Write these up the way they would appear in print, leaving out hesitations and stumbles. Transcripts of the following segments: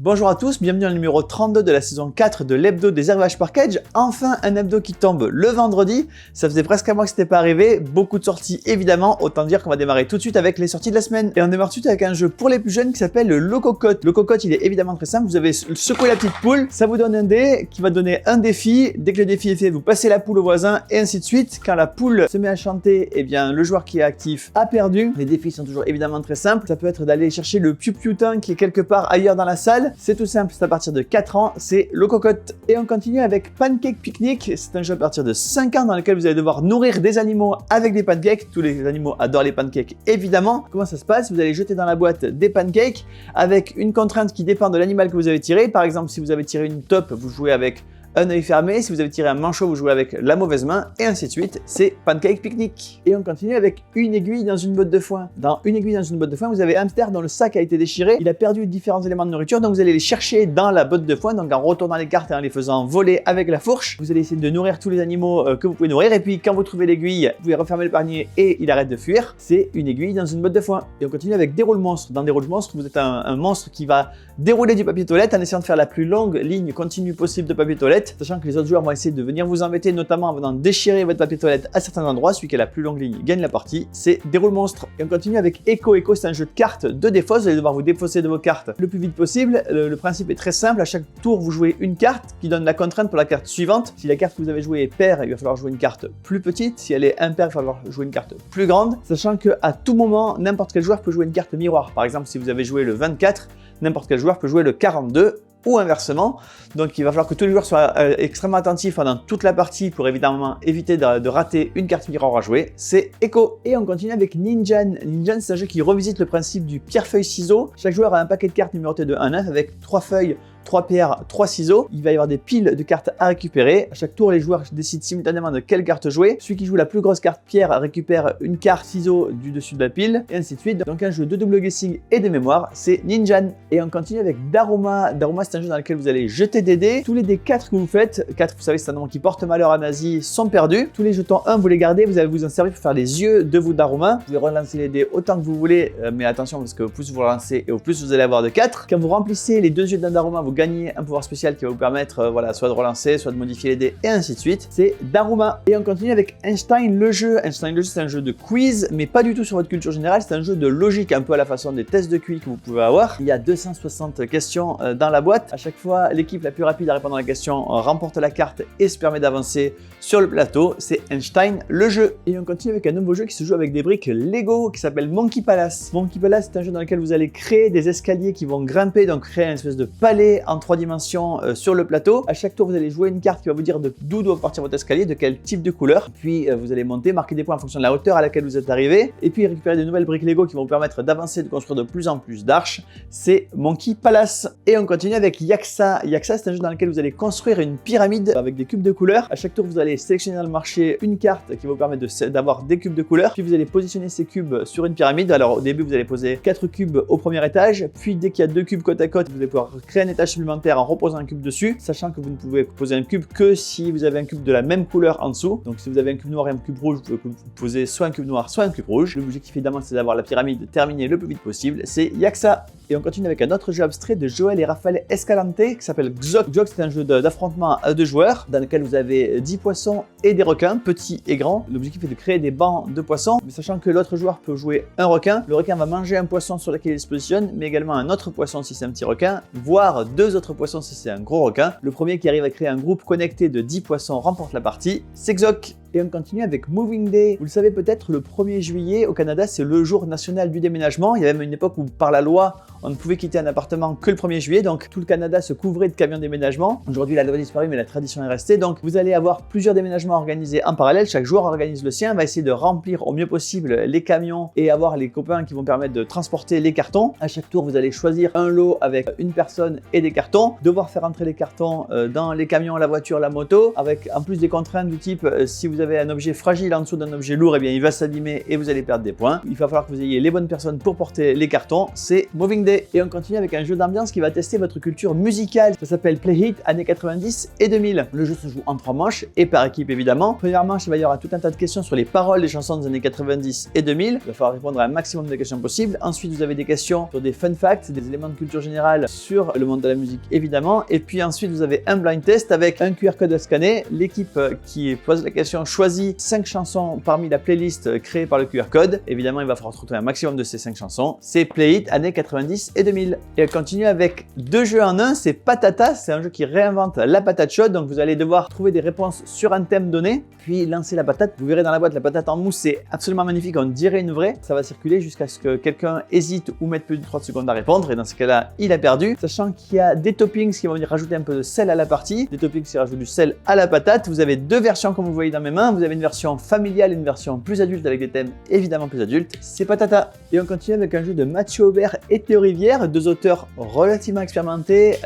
Bonjour à tous, bienvenue dans le numéro 32 de la saison 4 de l'hebdo des Airbag Package. Enfin un hebdo qui tombe le vendredi, ça faisait presque un mois que c'était pas arrivé, beaucoup de sorties évidemment, autant dire qu'on va démarrer tout de suite avec les sorties de la semaine. Et on démarre tout de suite avec un jeu pour les plus jeunes qui s'appelle le Lococotte. Le Lococotte il est évidemment très simple, vous avez secoué la petite poule, ça vous donne un dé qui va donner un défi, dès que le défi est fait vous passez la poule au voisin et ainsi de suite. Quand la poule se met à chanter, eh bien le joueur qui est actif a perdu. Les défis sont toujours évidemment très simples, ça peut être d'aller chercher le piou-pioutin qui est quelque part ailleurs dans la salle. C'est tout simple, c'est à partir de 4 ans, c'est Lococotte. Et on continue avec Pancake Picnic, c'est un jeu à partir de 5 ans dans lequel vous allez devoir nourrir des animaux avec des pancakes. Tous les animaux adorent les pancakes évidemment. Comment ça se passe? Vous allez jeter dans la boîte des pancakes avec une contrainte qui dépend de l'animal que vous avez tiré. Par exemple, si vous avez tiré une taupe, vous jouez avec un œil fermé, si vous avez tiré un manchot, vous jouez avec la mauvaise main, et ainsi de suite, c'est Pancake Picnic. Et on continue avec une aiguille dans une botte de foin. Dans une aiguille dans une botte de foin, vous avez un hamster dont le sac a été déchiré, il a perdu différents éléments de nourriture, donc vous allez les chercher dans la botte de foin, donc en retournant les cartes et en les faisant voler avec la fourche. Vous allez essayer de nourrir tous les animaux que vous pouvez nourrir, et puis quand vous trouvez l'aiguille, vous pouvez refermer le panier et il arrête de fuir. C'est une aiguille dans une botte de foin. Et on continue avec Déroule Monstre. Dans Déroule Monstre, vous êtes un monstre qui va dérouler du papier toilette en essayant de faire la plus longue ligne continue possible de papier toilette, sachant que les autres joueurs vont essayer de venir vous embêter, notamment en venant déchirer votre papier toilette à certains endroits. Celui qui a la plus longue ligne gagne la partie, c'est Déroule Monstre. Et on continue avec Echo. Echo, c'est un jeu de cartes de défausse, vous allez devoir vous défausser de vos cartes le plus vite possible. Le principe est très simple, à chaque tour vous jouez une carte qui donne la contrainte pour la carte suivante. Si la carte que vous avez jouée est paire, il va falloir jouer une carte plus petite. Si elle est impaire, il va falloir jouer une carte plus grande, sachant qu'à tout moment, n'importe quel joueur peut jouer une carte miroir. Par exemple, si vous avez joué le 24, n'importe quel joueur peut jouer le 42, ou inversement. Donc il va falloir que tous les joueurs soient extrêmement attentifs pendant toute la partie pour évidemment éviter de rater une carte miroir à jouer. C'est Echo. Et on continue avec Ninjan. Ninjan, c'est un jeu qui revisite le principe du pierre-feuille-ciseau. Chaque joueur a un paquet de cartes numéroté de 1 à 9 avec 3 feuilles, 3 pierres, 3 ciseaux. Il va y avoir des piles de cartes à récupérer. À chaque tour, les joueurs décident simultanément de quelle carte jouer. Celui qui joue la plus grosse carte pierre récupère une carte ciseau du dessus de la pile, et ainsi de suite. Donc un jeu de double guessing et de mémoire, c'est Ninjan. Et on continue avec Daruma. Daruma, c'est un jeu dans lequel vous allez jeter des dés. Tous les dés 4 que vous faites, 4 vous savez c'est un nombre qui porte malheur à Nazi, sont perdus. Tous les jetons 1 vous les gardez, vous allez vous en servir pour faire les yeux de vos Daruma. Vous pouvez relancer les dés autant que vous voulez, mais attention parce que au plus vous relancez et au plus vous allez avoir de 4. Quand vous remplissez les 2 yeux d'un Daruma, vous gagnez un pouvoir spécial qui va vous permettre voilà, soit de relancer, soit de modifier les dés et ainsi de suite. C'est Daruma. Et on continue avec Einstein le jeu. Einstein le jeu, c'est un jeu de quiz, mais pas du tout sur votre culture générale, c'est un jeu de logique, un peu à la façon des tests de QI que vous pouvez avoir. Il y a 260 questions dans la boîte. À chaque fois, l'équipe la plus rapide à répondre à la question remporte la carte et se permet d'avancer sur le plateau. C'est Einstein le jeu. Et on continue avec un nouveau jeu qui se joue avec des briques Lego qui s'appelle Monkey Palace. Monkey Palace, c'est un jeu dans lequel vous allez créer des escaliers qui vont grimper, donc créer une espèce de palais en 3 dimensions sur le plateau. À chaque tour, vous allez jouer une carte qui va vous dire d'où doit partir votre escalier, de quel type de couleur. Puis vous allez monter, marquer des points en fonction de la hauteur à laquelle vous êtes arrivé, et puis récupérer de nouvelles briques Lego qui vont vous permettre d'avancer, de construire de plus en plus d'arches. C'est Monkey Palace. Et on continue avec Yaksa. Yaksa, c'est un jeu dans lequel vous allez construire une pyramide avec des cubes de couleurs. À chaque tour, vous allez sélectionner dans le marché une carte qui va vous permettre d'avoir des cubes de couleurs. Puis vous allez positionner ces cubes sur une pyramide. Alors au début, vous allez poser 4 cubes au premier étage. Puis dès qu'il y a 2 cubes côte à côte, vous allez pouvoir créer un étage supplémentaire en reposant un cube dessus, sachant que vous ne pouvez poser un cube que si vous avez un cube de la même couleur en dessous. Donc si vous avez un cube noir et un cube rouge, vous pouvez poser soit un cube noir, soit un cube rouge. L'objectif évidemment, c'est d'avoir la pyramide terminée le plus vite possible. C'est Yaksa. Et on continue avec un autre jeu abstrait de Joël et Raphaël Escalante qui s'appelle Xok. Xok, c'est un jeu d'affrontement à 2 joueurs dans lequel vous avez 10 poissons et des requins, petits et grands. L'objectif est de créer des bancs de poissons, mais sachant que l'autre joueur peut jouer un requin. Le requin va manger un poisson sur lequel il se positionne, mais également un autre poisson si c'est un petit requin, voire 2 autres poissons si c'est un gros requin. Le premier qui arrive à créer un groupe connecté de 10 poissons remporte la partie. C'est Xok. Et on continue avec Moving Day. Vous le savez peut-être, le 1er juillet au Canada, c'est le jour national du déménagement. Il y a même une époque où, par la loi, on ne pouvait quitter un appartement que le 1er juillet. Donc tout le Canada se couvrait de camions déménagement. Aujourd'hui, la loi a disparu, mais la tradition est restée. Donc vous allez avoir plusieurs déménagements organisés en parallèle. Chaque joueur organise le sien, va essayer de remplir au mieux possible les camions et avoir les copains qui vont permettre de transporter les cartons. À chaque tour, vous allez choisir un lot avec une personne et des cartons. Devoir faire entrer les cartons dans les camions, la voiture, la moto, avec en plus des contraintes du type si vous vous avez un objet fragile en dessous d'un objet lourd, eh bien il va s'abîmer et vous allez perdre des points. Il va falloir que vous ayez les bonnes personnes pour porter les cartons, c'est Moving Day. Et on continue avec un jeu d'ambiance qui va tester votre culture musicale. Ça s'appelle Play It, années 90 et 2000. Le jeu se joue en 3 manches et par équipe évidemment. Première manche, il va y avoir tout un tas de questions sur les paroles des chansons des années 90 et 2000. Il va falloir répondre à un maximum de questions possibles. Ensuite, vous avez des questions sur des fun facts, des éléments de culture générale sur le monde de la musique évidemment. Et puis ensuite, vous avez un blind test avec un QR code à scanner. L'équipe qui pose la question choisit 5 chansons parmi la playlist créée par le QR code. Évidemment, il va falloir retrouver un maximum de ces 5 chansons. C'est Play It, années 90 et 2000. Et on continue avec 2 jeux en un. C'est Patata, c'est un jeu qui réinvente la patate chaude. Donc vous allez devoir trouver des réponses sur un thème donné, puis lancer la patate. Vous verrez dans la boîte la patate en mousse, c'est absolument magnifique, on dirait une vraie. Ça va circuler jusqu'à ce que quelqu'un hésite ou mette plus de 30 secondes à répondre. Et dans ce cas-là, il a perdu. Sachant qu'il y a des toppings qui vont venir rajouter un peu de sel à la partie. Des toppings qui rajoutent du sel à la patate. Vous avez 2 versions comme vous voyez dans mes mains. Vous avez une version familiale et une version plus adulte avec des thèmes évidemment plus adultes. C'est Patata. Et on continue avec un jeu de Mathieu Aubert et Théo Rivière, 2 auteurs relativement expérimentés.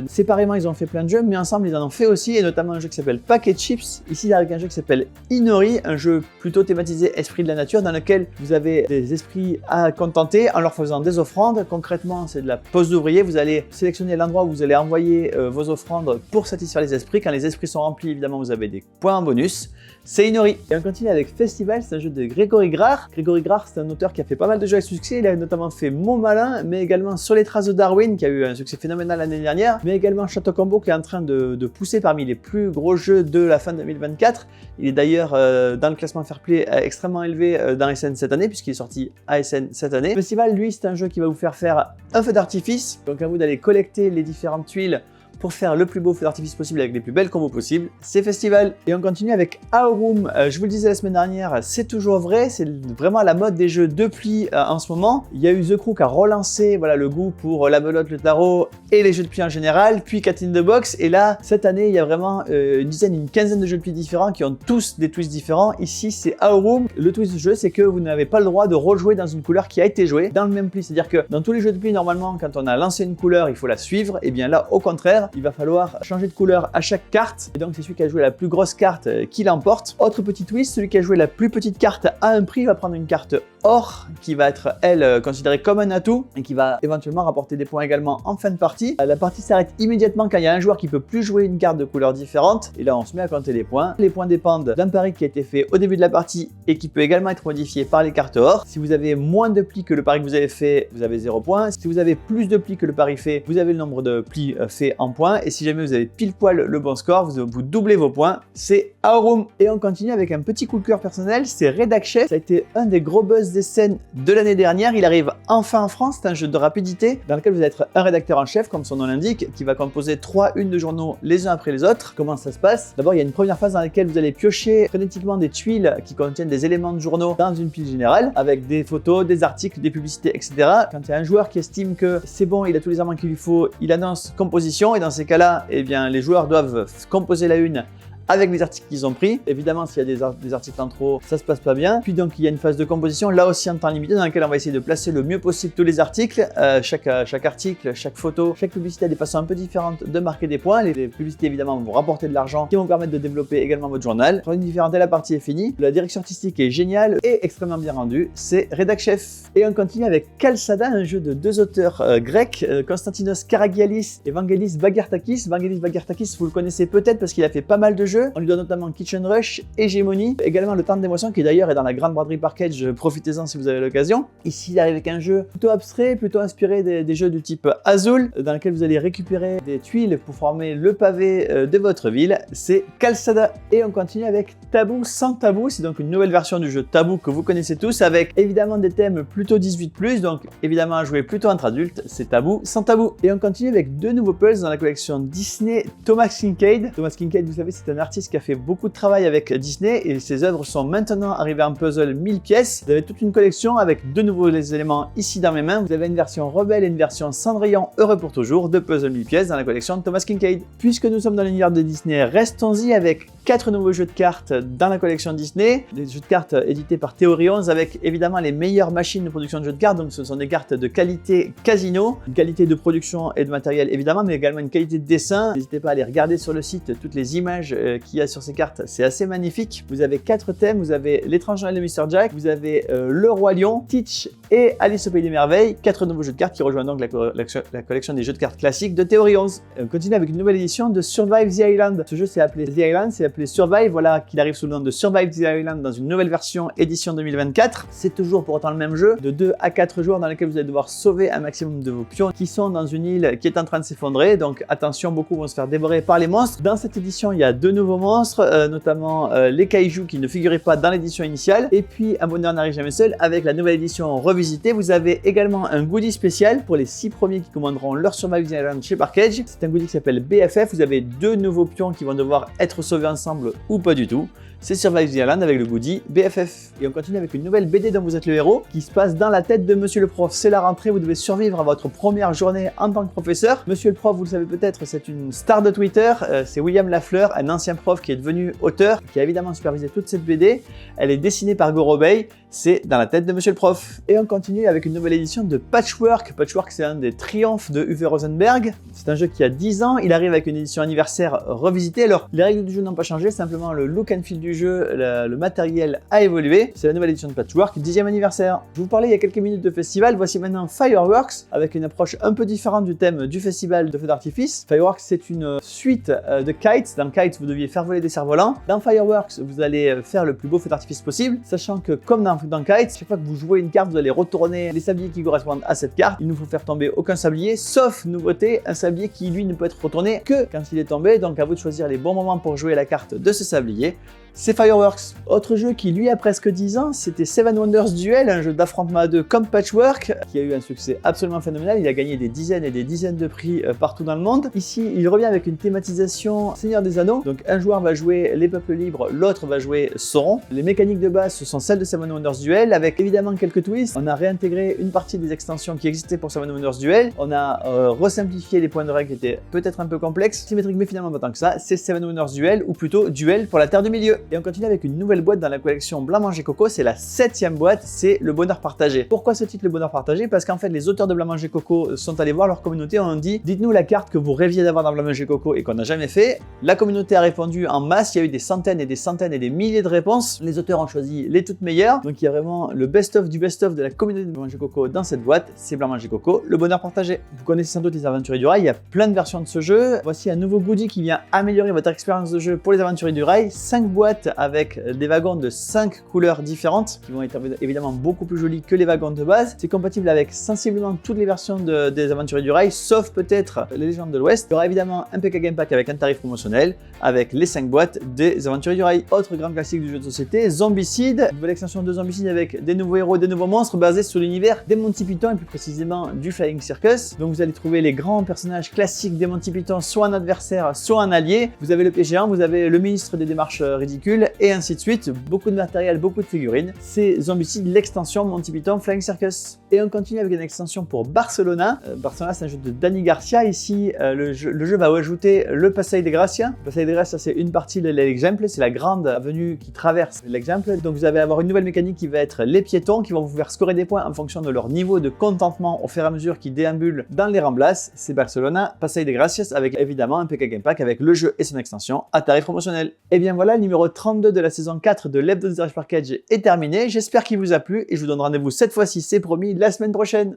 Séparément, ils ont fait plein de jeux, mais ensemble, ils en ont fait aussi, et notamment un jeu qui s'appelle Packet Chips. Ici, avec un jeu qui s'appelle Inori, un jeu plutôt thématisé esprit de la nature, dans lequel vous avez des esprits à contenter en leur faisant des offrandes. Concrètement, c'est de la pose d'ouvrier. Vous allez sélectionner l'endroit où vous allez envoyer vos offrandes pour satisfaire les esprits. Quand les esprits sont remplis, évidemment, vous avez des points en bonus. C'est Inori. Et on continue avec Festival, c'est un jeu de Grégory Grard. Grégory Grard, c'est un auteur qui a fait pas mal de jeux avec succès. Il a notamment fait Mon Malin, mais également Sur les traces de Darwin, qui a eu un succès phénoménal l'année dernière, mais également Château Combo, qui est en train de pousser parmi les plus gros jeux de la fin 2024. Il est d'ailleurs dans le classement Fairplay extrêmement élevé dans SN cette année, puisqu'il est sorti à SN cette année. Festival, lui, c'est un jeu qui va vous faire un feu d'artifice. Donc à vous d'aller collecter les différentes tuiles pour faire le plus beau feu d'artifice possible avec les plus belles combos possibles. C'est Festival. Et on continue avec Aorum. Je vous le disais la semaine dernière, c'est toujours vrai, c'est vraiment la mode des jeux de plis en ce moment. Il y a eu The Crew qui a relancé le goût pour la belote, le tarot et les jeux de plis en général, puis Cat in the Box. Et là, cette année, il y a vraiment une quinzaine de jeux de plis différents qui ont tous des twists différents. Ici, c'est Aorum. Le twist du jeu, c'est que vous n'avez pas le droit de rejouer dans une couleur qui a été jouée dans le même pli. C'est-à-dire que dans tous les jeux de plis, normalement, quand on a lancé une couleur, il faut la suivre. Et bien là, au contraire, il va falloir changer de couleur à chaque carte, et donc c'est celui qui a joué la plus grosse carte qui l'emporte. Autre petit twist, celui qui a joué la plus petite carte à un prix va prendre une carte or qui va être, elle, considérée comme un atout et qui va éventuellement rapporter des points également en fin de partie. La partie s'arrête immédiatement quand il y a un joueur qui peut plus jouer une carte de couleur différente, et là on se met à compter les points. Les points dépendent d'un pari qui a été fait au début de la partie et qui peut également être modifié par les cartes or. Si vous avez moins de plis que le pari que vous avez fait, vous avez 0 points. Si vous avez plus de plis que le pari fait, vous avez le nombre de plis faits en points, et si jamais vous avez pile poil le bon score, vous doublez vos points. C'est Aorum. Et on continue avec un petit coup de cœur personnel, c'est Redac Chef. Ça a été un des gros buzz des scènes de l'année dernière. Il arrive enfin en France. C'est un jeu de rapidité dans lequel vous allez être un rédacteur en chef, comme son nom l'indique, qui va composer 3 unes de journaux les uns après les autres. Comment ça se passe? D'abord, il y a une première phase dans laquelle vous allez piocher frénétiquement des tuiles qui contiennent des éléments de journaux dans une pile générale, avec des photos, des articles, des publicités, etc. Quand il y a un joueur qui estime que c'est bon, il a tous les éléments qu'il lui faut, il annonce composition, et dans ces cas-là, eh bien, les joueurs doivent composer la une avec les articles qu'ils ont pris. Évidemment, s'il y a des articles en trop, ça se passe pas bien. Puis donc, il y a une phase de composition, là aussi en temps limité, dans laquelle on va essayer de placer le mieux possible tous les articles. Chaque article, chaque photo, chaque publicité a des façons un peu différentes de marquer des points. Les publicités, évidemment, vont rapporter de l'argent, qui vont permettre de développer également votre journal. Une différente, et la partie est finie. La direction artistique est géniale et extrêmement bien rendue. C'est Redac Chef. Et on continue avec Kalsada, un jeu de 2 auteurs grecs, Konstantinos Karagialis et Vangelis Bagartakis. Vangelis Bagartakis, vous le connaissez peut-être parce qu'il a fait pas mal de jeux. On lui doit notamment Kitchen Rush, Hégémonie, également le Temps d'émotion qui d'ailleurs est dans la Grande Braderie Package, profitez-en si vous avez l'occasion. Ici, il arrive avec un jeu plutôt abstrait, plutôt inspiré des jeux du type Azul, dans lequel vous allez récupérer des tuiles pour former le pavé de votre ville. C'est Kalsada. Et on continue avec Tabou sans tabou. C'est donc une nouvelle version du jeu Tabou que vous connaissez tous, avec évidemment des thèmes plutôt 18+, donc évidemment à jouer plutôt entre adultes. C'est Tabou sans tabou. Et on continue avec 2 nouveaux puzzles dans la collection Disney Thomas Kincaid. Thomas Kincaid, vous savez, c'est un artiste qui a fait beaucoup de travail avec Disney, et ses œuvres sont maintenant arrivées en puzzle 1000 pièces. Vous avez toute une collection avec 2 nouveaux éléments ici dans mes mains. Vous avez une version rebelle et une version Cendrillon heureux pour toujours, 2 puzzles 1000 pièces dans la collection de Thomas Kincaid. Puisque nous sommes dans l'univers de Disney, restons-y avec 4 nouveaux jeux de cartes dans la collection Disney, des jeux de cartes édités par Theory 11 avec évidemment les meilleures machines de production de jeux de cartes, donc ce sont des cartes de qualité casino, une qualité de production et de matériel évidemment, mais également une qualité de dessin. N'hésitez pas à aller regarder sur le site toutes les images qu'il y a sur ces cartes, c'est assez magnifique. Vous avez 4 thèmes, vous avez l'étrange Noël de Mr. Jack, vous avez le Roi Lion, Stitch et Alice au Pays des Merveilles, 4 nouveaux jeux de cartes qui rejoignent donc la collection des jeux de cartes classiques de Theory 11. On continue avec une nouvelle édition de Survive the Island. Ce jeu c'est appelé The Island, c'est appelé Survive, voilà qu'il arrive sous le nom de Survive the Island dans une nouvelle version édition 2024. C'est toujours pour autant le même jeu, de 2 à 4 joueurs dans lequel vous allez devoir sauver un maximum de vos pions qui sont dans une île qui est en train de s'effondrer, donc attention, beaucoup vont se faire dévorer par les monstres. Dans cette édition, il y a 2 nouveaux monstres, notamment les kaiju qui ne figuraient pas dans l'édition initiale, et puis un bonheur n'arrive jamais seul, avec la nouvelle édition revisitée, vous avez également un goodie spécial pour les 6 premiers qui commanderont leur Survive the Island chez Parkage. C'est un goodie qui s'appelle BFF, vous avez 2 nouveaux pions qui vont devoir être sauvés ensemble ou pas du tout. C'est Survive the Island avec le goodie BFF. Et on continue avec une nouvelle BD dont vous êtes le héros, qui se passe dans la tête de Monsieur le Prof. C'est la rentrée, vous devez survivre à votre première journée en tant que professeur. Monsieur le Prof, vous le savez peut-être, c'est une star de Twitter, c'est William Lafleur, un ancien prof qui est devenu auteur, qui a évidemment supervisé toute cette BD. Elle est dessinée par Gorobei, c'est dans la tête de Monsieur le Prof. Et on continue avec une nouvelle édition de Patchwork. Patchwork, c'est un des triomphes de Uwe Rosenberg. C'est un jeu qui a 10 ans, il arrive avec une édition anniversaire revisitée. Alors, les règles du jeu n'ont pas changé, simplement le look and feel du jeu, le matériel a évolué. C'est la nouvelle édition de Patchwork, 10e anniversaire. Je vous parlais il y a quelques minutes de festival, voici maintenant Fireworks, avec une approche un peu différente du thème du festival de feux d'artifice. Fireworks, c'est une suite de kites. Dans Kites, vous deviez faire voler des cerfs-volants. Dans Fireworks, vous allez faire le plus beau feu d'artifice possible, sachant que comme dans Kites, chaque fois que vous jouez une carte, vous allez retourner les sabliers qui correspondent à cette carte. Il ne faut faire tomber aucun sablier, sauf nouveauté, un sablier qui lui ne peut être retourné que quand il est tombé, donc à vous de choisir les bons moments pour jouer la carte de ce sablier. C'est Fireworks. Autre jeu qui lui a presque 10 ans, c'était Seven Wonders Duel, un jeu d'affrontement à 2 comme Patchwork, qui a eu un succès absolument phénoménal. Il a gagné des dizaines et des dizaines de prix partout dans le monde. Ici, il revient avec une thématisation Seigneur des Anneaux. Donc un joueur va jouer les peuples libres, l'autre va jouer Sauron. Les mécaniques de base, ce sont celles de Seven Wonders Duel, avec évidemment quelques twists. On a réintégré une partie des extensions qui existaient pour Seven Wonders Duel. On a resimplifié les points de règle qui étaient peut-être un peu complexes, symétriques, mais finalement pas tant que ça. C'est Seven Wonders Duel, ou plutôt Duel pour la Terre du Milieu. Et on continue avec une nouvelle boîte dans la collection Blanc Manger Coco, c'est la 7e boîte, c'est le bonheur partagé. Pourquoi ce titre, le bonheur partagé? Parce qu'en fait, les auteurs de Blanc Manger Coco sont allés voir leur communauté, ont dit, dites-nous la carte que vous rêviez d'avoir dans Blanc Manger Coco et qu'on n'a jamais fait. La communauté a répondu en masse, il y a eu des centaines et des milliers de réponses. Les auteurs ont choisi les toutes meilleures, donc il y a vraiment le best-of du best-of de la communauté de Blanc Manger Coco dans cette boîte, c'est Blanc Manger Coco, le bonheur partagé. Vous connaissez sans doute les Aventuriers du Rail, il y a plein de versions de ce jeu. Voici un nouveau goodie qui vient améliorer votre expérience de jeu pour les Aventuriers du Rail, 5 boîtes avec des wagons de 5 couleurs différentes qui vont être évidemment beaucoup plus jolis que les wagons de base. C'est compatible avec sensiblement toutes les versions des Aventuriers du Rail, sauf peut-être les Légendes de l'Ouest. Il y aura évidemment un PK Game Pack avec un tarif promotionnel avec les 5 boîtes des Aventuriers du Rail. Autre grand classique du jeu de société, Zombicide, nouvelle extension de Zombicide avec des nouveaux héros, des nouveaux monstres basés sur l'univers des Monty Python et plus précisément du Flying Circus. Donc vous allez trouver les grands personnages classiques des Monty Python, soit un adversaire, soit un allié. Vous avez le pied géant, vous avez le ministre des démarches ridicules et ainsi de suite. Beaucoup de matériel, beaucoup de figurines. C'est Zombicide, l'extension Monty Python Flying Circus. Et on continue avec une extension pour Barcelona. Barcelona, c'est un jeu de Dani Garcia. Ici, le jeu va ajouter le Passeig de Gracia. Le Passeig de Gracia, c'est une partie de l'exemple, c'est la grande avenue qui traverse l'exemple. Donc vous allez avoir une nouvelle mécanique qui va être les piétons qui vont vous faire scorer des points en fonction de leur niveau de contentement au fur et à mesure qu'ils déambulent dans les remblasses. C'est Barcelona, Passeig de Gracias, avec évidemment un PK Game Pack avec le jeu et son extension à tarif promotionnel. Et bien voilà, le numéro 32 de la saison 4 de l'Hebdo des Garage Parkage est terminé. J'espère qu'il vous a plu et je vous donne rendez-vous cette fois-ci, c'est promis, la semaine prochaine.